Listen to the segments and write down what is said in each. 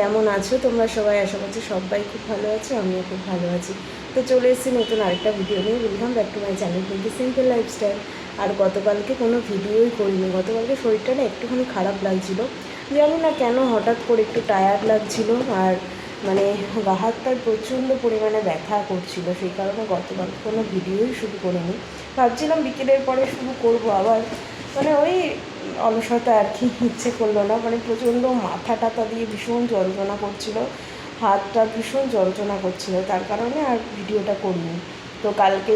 কেমন আছো তোমরা সবাই? আশা করছি সবাই খুব ভালো আছো, আমিও খুব ভালো আছি। তো চলে এসেছি নতুন আরেকটা ভিডিও নিয়ে। Welcome back to my channel কিন্তু সিম্পল লাইফস্টাইল। আর গতকালকে কোনো ভিডিওই করিনি। গতকালকে শরীরটা না একটুখানি খারাপ লাগছিলো, জানি না কেন, হঠাৎ করে একটু টায়ার্ড লাগছিলো। আর মানে গা হাত পায়ে প্রচণ্ড পরিমাণে ব্যথা করছিল, সেই কারণে গতকাল কোনো ভিডিওই শুরু করিনি। ভাবছিলাম বিকেলের পরে শুরু করব আবার, মানে ওই অলসতা আর কি, ইচ্ছে করলো না। মানে প্রচণ্ড মাথা টাথা দিয়ে ভীষণ যন্ত্রণা করছিল, হাতটা ভীষণ যন্ত্রণা করছিল, তার কারণে আর ভিডিওটা করিনি। তো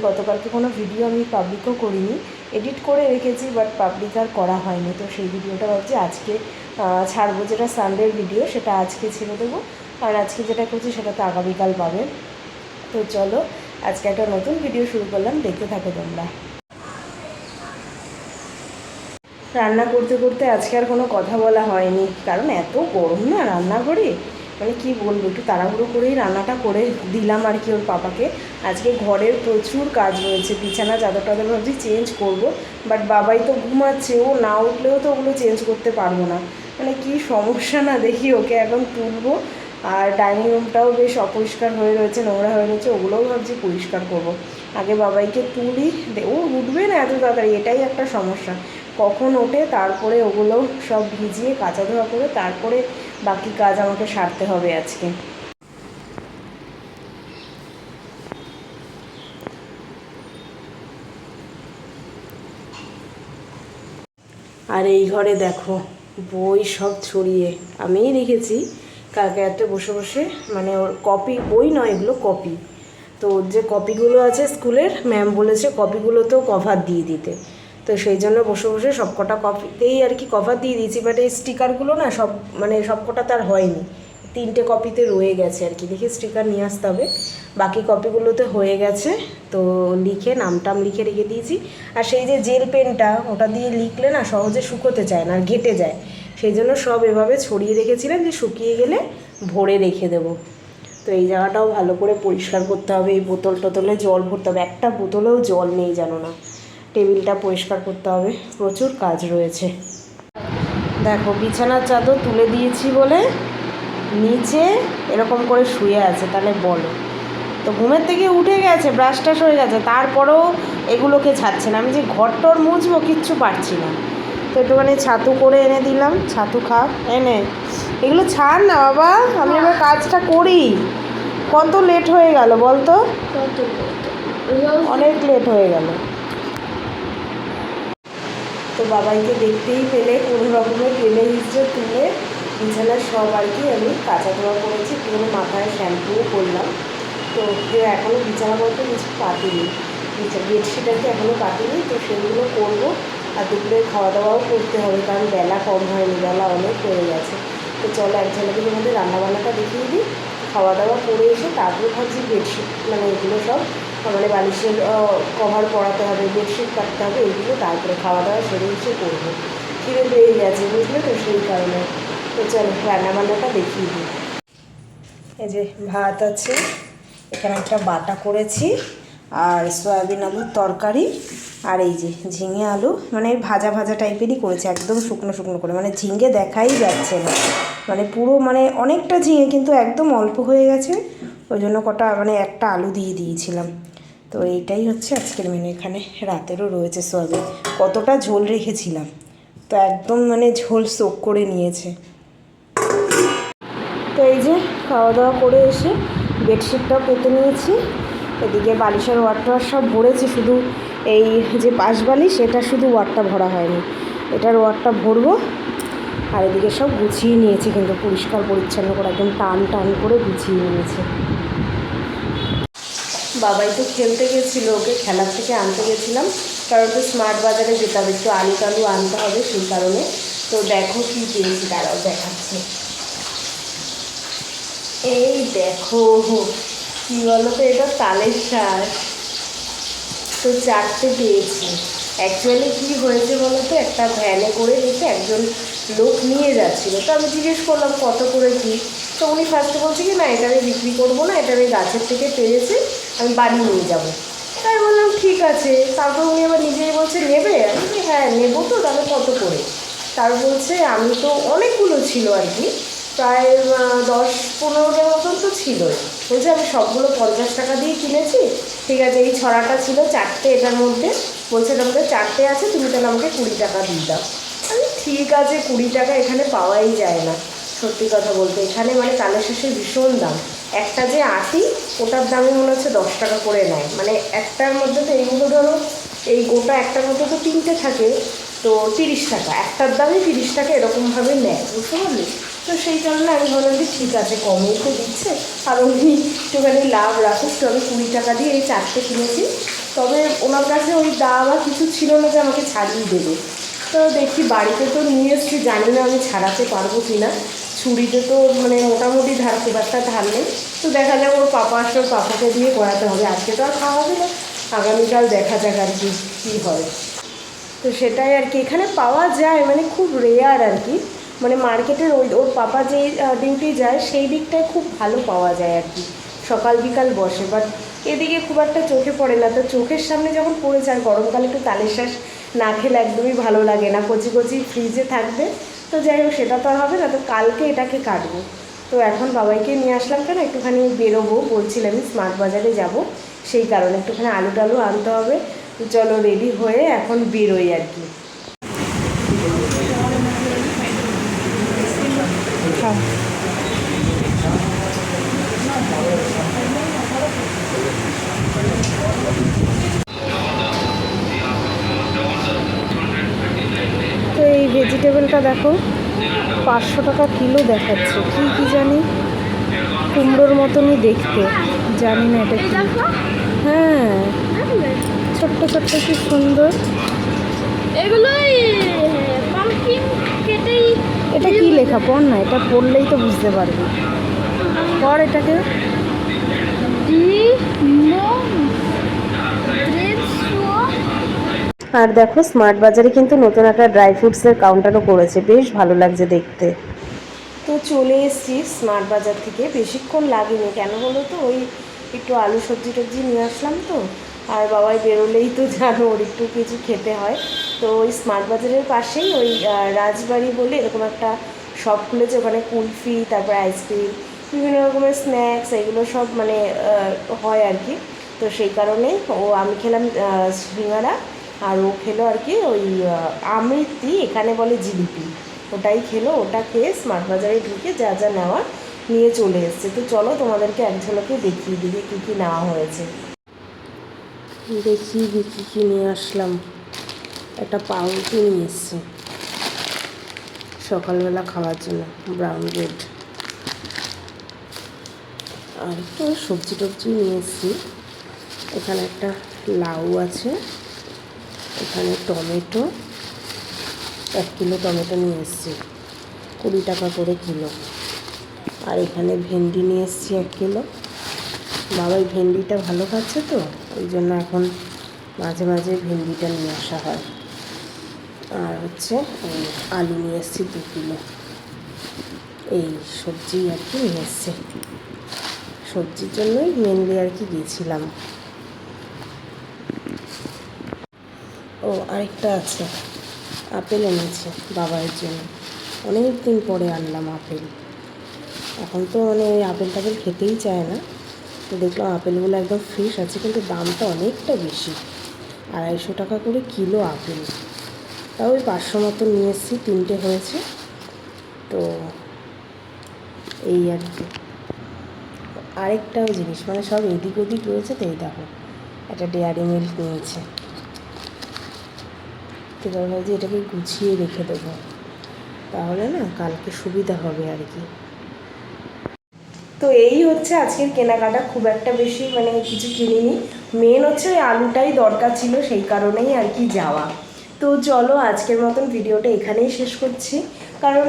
গতকালকে কোনো ভিডিও আমি পাবলিকও করিনি, এডিট করে রেখেছি, বাট পাবলিক আর করা হয়নি। তো সেই ভিডিওটা ভাবছি আজকে ছাড়বো, যেটা সানডের ভিডিও সেটা আজকে ছেড়ে দেবো। আর আজকে যেটা করছি সেটা তো আগামীকাল পাবে। তো চলো আজকে একটা নতুন ভিডিও শুরু করলাম, দেখতে থাকো তোমরা। রান্না করতে করতে আজকে আর কোনো কথা বলা হয়নি, কারণ এত গরম না রান্নাঘরে, মানে কি বলবো, একটু তাড়াহুড়ো করেই রান্নাটা করে দিলাম আর কি ওর পাপাকে। আজকে ঘরের প্রচুর কাজ রয়েছে, বিছানা চাদর টাদর ভাবছি চেঞ্জ করব, বাট বাবাই তো ঘুমাচ্ছে, ও না উঠলেও তো ওগুলো চেঞ্জ করতে পারবো না। মানে কি সমস্যা না দেখি, ওকে এখন তুলবো। আর ডাইনিং রুমটাও বেশ অপরিষ্কার হয়ে রয়েছে, নোংরা হয়ে রয়েছে, ওগুলোও ভাবছি পরিষ্কার করব। আগে বাবাইকে তুলি, ও উঠবে না এত তাড়াতাড়ি, এটাই একটা সমস্যা। কখন ওঠে তারপরে ওগুলো সব ভিজিয়ে কাচা ধোয়া করে তারপরে বাকি কাজ আমাকে সারতে হবে আজকে। আর এই ঘরে দেখো বই সব ছড়িয়ে, আমিই রেখেছি কালকে একটা বসে বসে, মানে ওর কপি, বই নয় এগুলো কপি। তো ওর যে কপিগুলো আছে স্কুলের, ম্যাম বলেছে কপিগুলোতেও কভার দিয়ে দিতে। তো সেই জন্য বসে বসে সব কটা কপিতেই আর কি কভার দিয়ে দিয়েছি, বাট এই স্টিকারগুলো না সব, মানে সব কটা তার হয়নি, 3টে কপিতে রয়ে গেছে আর কি, দেখি স্টিকার নিয়ে আসতে হবে। বাকি কপিগুলোতে হয়ে গেছে, তো লিখে নামটাম লিখে রেখে দিয়েছি। আর সেই যে জেল পেনটা, ওটা দিয়ে লিখলে না সহজে শুকোতে চায় না, আর ঘেটে যায়, সেই জন্য সব এভাবে ছড়িয়ে রেখেছিলাম যে শুকিয়ে গেলে ভরে রেখে দেবো। তো এই জায়গাটাও ভালো করে পরিষ্কার করতে হবে, এই বোতল টোতলে জল ভরতে হবে, একটা বোতলেও জল নেই জানো না। টেবিলটা পরিষ্কার করতে হবে, প্রচুর কাজ রয়েছে। দেখো বিছানার চাদর তুলে দিয়েছি বলে নিচে এরকম করে শুয়ে আছে, তাহলে বলো। তো ঘুমের থেকে উঠে গেছে, ব্রাশ টাশ হয়ে গেছে, তারপরেও এগুলোকে ছাড়ছে না। আমি যে ঘরটর মুছবো কিচ্ছু পারছি না। তো একটুখানি ছাতু করে এনে দিলাম, ছাতু খা, এনে এগুলো ছাড় না বাবা, আমি এবার কাজটা করি। কত লেট হয়ে গেল বলতো, অনেক লেট হয়ে গেল। তো বাবাইকে দেখতেই পেলে কোনো রকমের টেনে হিসেবে তুলে বিছানার সব আর কি আমি কাঁচা ধোয়া করেছি, পুরো মাথায় শ্যাম্পুও করলাম। তো এখনও বিছানাপত্র কিছু পাতিনি, বেডশিট আর কি এখনও পাতিনি, তো সেগুলো করবো। আর দুপুরে খাওয়া দাওয়াও করতে হবে, কারণ বেলা কম হয়নি, বেলা অনেক হয়ে গেছে। তো চলো এক ঝলকের মধ্যে রান্নাবান্নাটা দেখিয়ে দিই। খাওয়া দাওয়া করে এসে তারপরে ভাবছি বেডশিট, মানে এগুলো সব, মানে বালিশের কভার পরাতে হবে, বেডশিট কাটতে হবে, এইগুলো তারপরে খাওয়া দাওয়া সেরে এসে করবো। খিদে পেয়ে গেছে বুঝলে, তো সেই কারণে। তো চলো রান্নাবান্নাটা দেখিয়ে দিই। এই যে ভাত আছে, এখানে একটা বাটা করেছি, আর সয়াবিন আলুর তরকারি, আর এই যে ঝিঙে আলু, মানে ভাজা ভাজা টাইপেরই করেছে, একদম শুকনো শুকনো করে, মানে ঝিঙে দেখাই যাচ্ছে না, মানে পুরো, মানে অনেকটা ঝিঙে কিন্তু একদম অল্প হয়ে গেছে, ওই জন্য কটা, মানে একটা আলু দিয়ে দিয়েছিলাম। তো এইটাই হচ্ছে আজকের মেনু। এখানে রাতেরও রয়েছে সয়াবিন, কতটা ঝোল রেখেছিলাম, তো একদম মানে ঝোল সোক করে নিয়েছে। তো এই যে খাওয়া দাওয়া করে এসে বেডশিটটাও পেতে নিয়েছি, এদিকে বালিশের ওয়ারটা সব ভরেছি, শুধু এই যে পাশ বালিশ সেটা শুধু ওয়ারটা ভরা হয়নি, এটার ওয়ারটা ভরবো। আর এদিকে সব গুছিয়ে নিয়েছি, কিন্তু পরিষ্কার পরিচ্ছন্ন করে একদম টান টান করে গুছিয়ে নিয়েছি। বাবাই তো খেলতে গেছিলো, ওকে খেলার থেকে আনতে গেছিলাম, কারণ তো স্মার্ট বাজারে যেতে হবে, একটু আলু টালু আনতে হবে, সেই কারণে। তো দেখো কী পেয়েছি, তারাও দেখাচ্ছে। এই দেখো কী বলো তো, এটা তালের শাক। তো 4টে পেয়েছি। অ্যাকচুয়ালি কী হয়েছে বলো তো, একটা ভ্যানে করে রেখে একজন লোক নিয়ে যাচ্ছিলো, তো আমি জিজ্ঞেস করলাম কত করে কী। তো উনি ফার্স্টে বলছে কি না, এটা আমি বিক্রি করবো না, এটা আমি গাছের থেকে পেরেছি, আমি বাড়ি নিয়ে যাবো। তাই বললাম ঠিক আছে। তারপর উনি আবার নিজেই বলছে নেবে, আমি বলি হ্যাঁ নেবো, তো তাহলে কত করে। তার বলছে, আমি তো অনেকগুলো ছিল আর কি, প্রায় 10-15টার মতন তো ছিলই। বলছে আমি সবগুলো 50 টাকা দিয়ে কিনেছি, ঠিক আছে এই ছড়াটা ছিল 4টে এটার মধ্যে, বলছে এটার মধ্যে 4টে আছে, তুমি তাহলে আমাকে 20 টাকা দিয়ে দাও। আমি ঠিক আছে, 20 টাকা এখানে পাওয়াই যায় না সত্যি কথা বলতে। এখানে মানে কালের শেষে ভীষণ দাম। একটা যে আটি ওটার দামই মনে হচ্ছে 10 টাকা করে নেয়, মানে একটার মধ্যে তো এইগুলো ধরো এই গোটা একটার মধ্যে তো 3টে থাকে, তো 30 টাকা, একটার দামই 30 টাকা এরকমভাবে নেয়, বুঝতে পারলি? তো সেই কারণে আমি ভাবলাম যে ঠিক আছে, কমেই তো দিচ্ছে, আর উনি একটুখানি লাভ রাখুক, তো আমি 20 টাকা দিয়ে এই 4টে কিনেছি। তবে ওনার কাছে ওই দাম আর কিছু ছিল না যে আমাকে ছাড়িয়ে দেবে। তো দেখি বাড়িতে তো নিয়ে এসেছি, জানি না আমি ছাড়াতে পারবো কি না। ছুরিতে তো মানে মোটামুটি খুব একটা ধার নেই, তো দেখা যাক ওর পাপা আসলে ওর পাপাকে দিয়ে করাতে হবে। আজকে তো আর খাওয়া হবে না, আগামীকাল দেখা যাক আর কি কী হয়। তো সেটাই আর কি, এখানে পাওয়া যায় মানে খুব রেয়ার আর কি, মানে মার্কেটের ওর পাপা যেই ডিউটি যায় সেই দিকটায় খুব ভালো পাওয়া যায় আর কি, সকাল বিকাল বসে, বাট এদিকে খুব একটা চোখে পড়ে না। তো চোখের সামনে যখন পড়েছে, আর গরমকালে একটু তালের শ্বাস না খেলে একদমই ভালো লাগে না, কচি কচি ফ্রিজে থাকবে। তো যাই হোক, সেটা তো আর হবে না, তো কালকে এটাকে কাটবো। তো এখন বাবাইকে নিয়ে আসলাম, কেন একটুখানি বেরোবো বলছিলাম, স্মার্ট বাজারে যাব, সেই কারণে একটুখানি আলু টালু আনতে হবে। তো চলো রেডি হয়ে এখন বেরোই আর কি। তো এই ভেজিটেবলটা দেখো 500 টাকা কিলো দেখাচ্ছে, কি জানি, কুমড়োর মতনই দেখতে, জানি না এটা কি। হ্যাঁ, ছোট্ট ছোট্ট কি সুন্দর এগুলোই পাম্পকিন কেটেই। এটা কি লেখা পড় না, এটা পড়লেই তো বুঝতে পারবি, পড় এটাকে। আর দেখো স্মার্ট বাজারে কিন্তু নতুন একটা ড্রাই ফ্রুটসের কাউন্টারও করেছে, বেশ ভালো লাগছে দেখতে। তো চলে এসেছি স্মার্ট বাজার থেকে, বেশিক্ষণ লাগেনি, কেন বলো তো ওই একটু আলু সবজি টবজি নিয়ে আসলাম তো, আর বাবাই বেরোলেই তো জানো ওর একটু কিছু খেতে হয়। তো ওই স্মার্ট বাজারের পাশেই ওই রাজবাড়ি বলে এরকম একটা শপ খুলেছে, ওখানে কুলফি, তারপরে আইসক্রিম, বিভিন্ন রকমের স্ন্যাক্স, এগুলো সব মানে হয় আর কি। তো সেই কারণেই আমি খেলাম সিঙ্গারা, আর ও খেলো আর কি ওই আমৃতি, এখানে বলে জিলিপি, ওটাই খেলো। ওটা খেয়ে স্মার্ট বাজারে ঢুকে যা যা নেওয়ার নিয়ে চলে এসছে। তো চলো তোমাদেরকে এক ঝলকে দেখিয়ে দিবে কী কী নেওয়া হয়েছে। দেখিয়ে দিই কী কী নিয়ে আসলাম। একটা পাউরুটি নিয়ে এসছি সকালবেলা খাওয়ার জন্য, ব্রাউন ব্রেড, আর একটু সবজি টবজি নিয়ে এসছি। এখানে একটা লাউ আছে, এখানে টমেটো, 1 কিলো টমেটো নিয়ে এসছি, 20 টাকা করে কিলো। আর এখানে ভেন্ডি নিয়ে এসছি 1 কিলো। বাবাই ভেন্ডিটা ভালো খাচ্ছে, তো ওই জন্য এখন মাঝে মাঝে ভেন্ডিটা নিয়ে আসা হয়। আর হচ্ছে আলু নিয়ে এসছি 2 কিলো। এই সবজি আর কি নিয়ে এসছি, সবজির জন্যই মেনলি আর কি গিয়েছিলাম। ও আরেকটা আছে, আপেল এনেছে বাবার জন্য, অনেক দিন পরে আনলাম আপেল। এখন তো মানে আপেল টাপেল খেতেই চায় না, তো দেখলাম আপেলগুলো একদম ফ্রেশ আছে, কিন্তু দামটা অনেকটা বেশি, 250 টাকা করে কিলো আপেল। তাও ওই 500 মতো নিয়ে এসেছি, 3টে হয়েছে। তো এই আর কি। আরেকটাও জিনিস মানে সব এদিক ওদিক রয়েছে, তো এই দেখো একটা ডেয়ারি মিল্ক নিয়েছে, তো ভাবছি এটাকে গুছিয়ে রেখে দেবো, তাহলে না কালকে সুবিধা হবে আর কি। তো এই হচ্ছে আজকের কেনাকাটা, খুব একটা বেশি মানে কিছু কিনিনি, মেন হচ্ছে ওই আলুটাই দরকার ছিল, সেই কারণেই আর কি যাওয়া। তো চলো আজকের মতন ভিডিওটা এখানেই শেষ করছি, কারণ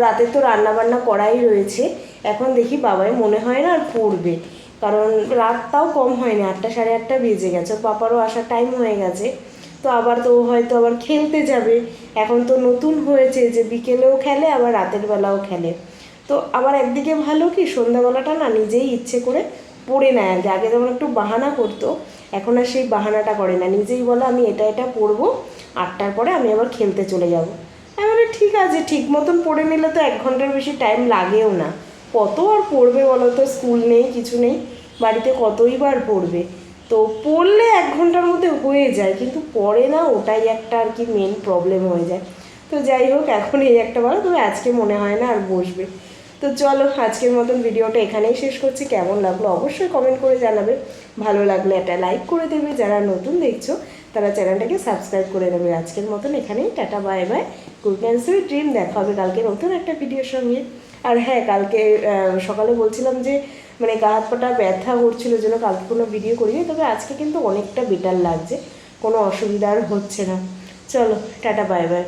রাতে তো রান্নাবান্না করাই রয়েছে। এখন দেখি বাবাই মনে হয় না আর পড়বে, কারণ রাতটাও কম হয়নি, 8টা 8:30 বেজে গেছে, পাপারও আসার টাইম হয়ে গেছে। তো আবার তো হয়তো আবার খেলতে যাবে, এখন তো নতুন হয়েছে যে বিকেলেও খেলে আবার রাতের বেলাও খেলে। তো আবার একদিকে ভালো কি সন্ধ্যাবেলাটা না নিজেই ইচ্ছে করে পড়ে নেয় আর কি। আগে যেমন একটু বাহানা করতো, এখন আর সেই বাহানাটা করে না, নিজেই বলে আমি এটা এটা পড়বো, 8টার পরে আমি আবার খেলতে চলে যাব। আমি পড়লে ঠিক আছে, ঠিক মতন পড়ে নিলে তো 1 ঘন্টার বেশি টাইম লাগেও না। কত আর পড়বে বলো তো, স্কুল নেই কিছু নেই, বাড়িতে কতই বার পড়বে। তো পড়লে 1 ঘন্টার মধ্যে হয়ে যায়, কিন্তু পড়ে না, ওটাই একটা আর কি মেন প্রবলেম হয়ে যায়। তো যাই হোক, এখন এই একটা ভালো, তবে আজকে মনে হয় না আর বসবে। তো চলো, আজকের মতন ভিডিওটা এখানেই শেষ করছি। কেমন লাগলো অবশ্যই কমেন্ট করে জানাবে, ভালো লাগলে একটা লাইক করে দেবে, যারা নতুন দেখছো তারা চ্যানেলটাকে সাবস্ক্রাইব করে নেবে। আজকের মতন এখানেই tata, bye bye, good night, sweet dream. দেখা হবে কালকে নতুন একটা ভিডিওর সঙ্গে। আর হ্যাঁ, কালকে সকালে বলছিলাম যে মানে গা হাত পাটা ব্যথা করছিলো জন্য কালকে কোনো ভিডিও করিনি, তবে আজকে কিন্তু অনেকটা বেটার লাগছে, কোনো অসুবিধা আর হচ্ছে না। চলো টাটা, বাই বাই।